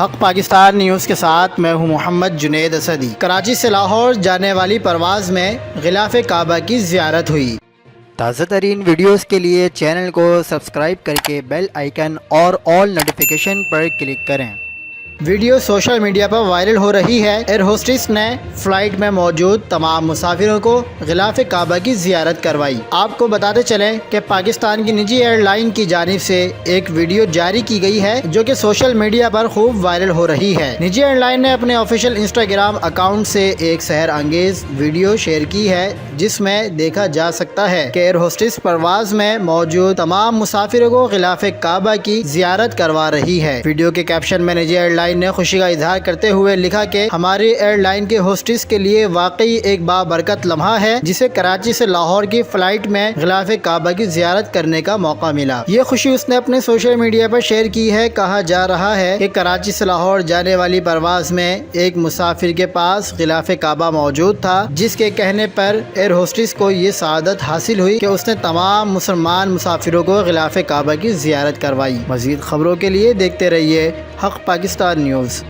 حق پاکستان نیوز کے ساتھ میں ہوں محمد جنید اسدی۔ کراچی سے لاہور جانے والی پرواز میں غلاف کعبہ کی زیارت ہوئی۔ تازہ ترین ویڈیوز کے لیے چینل کو سبسکرائب کر کے بیل آئیکن اور آل نوٹیفیکیشن پر کلک کریں۔ ویڈیو سوشل میڈیا پر وائرل ہو رہی ہے۔ ایئر ہوسٹس نے فلائٹ میں موجود تمام مسافروں کو غلاف کعبہ کی زیارت کروائی۔ آپ کو بتاتے چلیں کہ پاکستان کی نجی ایئر لائن کی جانب سے ایک ویڈیو جاری کی گئی ہے جو کہ سوشل میڈیا پر خوب وائرل ہو رہی ہے۔ نجی ایئر لائن نے اپنے آفیشیل انسٹاگرام اکاؤنٹ سے ایک سحر انگیز ویڈیو شیئر کی ہے جس میں دیکھا جا سکتا ہے کہ ایئر ہوسٹس پرواز میں موجود تمام مسافروں کو غلاف کعبہ کی زیارت کروا رہی ہے۔ ویڈیو کے کیپشن میں نجی ایئر لائن نے خوشی کا اظہار کرتے ہوئے لکھا کہ ہماری ایئر لائن کے ہوسٹس کے لیے واقعی ایک بابرکت لمحہ ہے جسے کراچی سے لاہور کی فلائٹ میں غلاف کعبہ کی زیارت کرنے کا موقع ملا۔ یہ خوشی اس نے اپنے سوشل میڈیا پر شیئر کی ہے۔ کہا جا رہا ہے کہ کراچی سے لاہور جانے والی پرواز میں ایک مسافر کے پاس غلاف کعبہ موجود تھا جس کے کہنے پر ایئر ہوسٹس کو یہ سعادت حاصل ہوئی کہ اس نے تمام مسلمان مسافروں کو غلاف کعبہ کی زیارت کروائی۔ مزید خبروں کے لیے دیکھتے رہیے حق پاکستان نیوز۔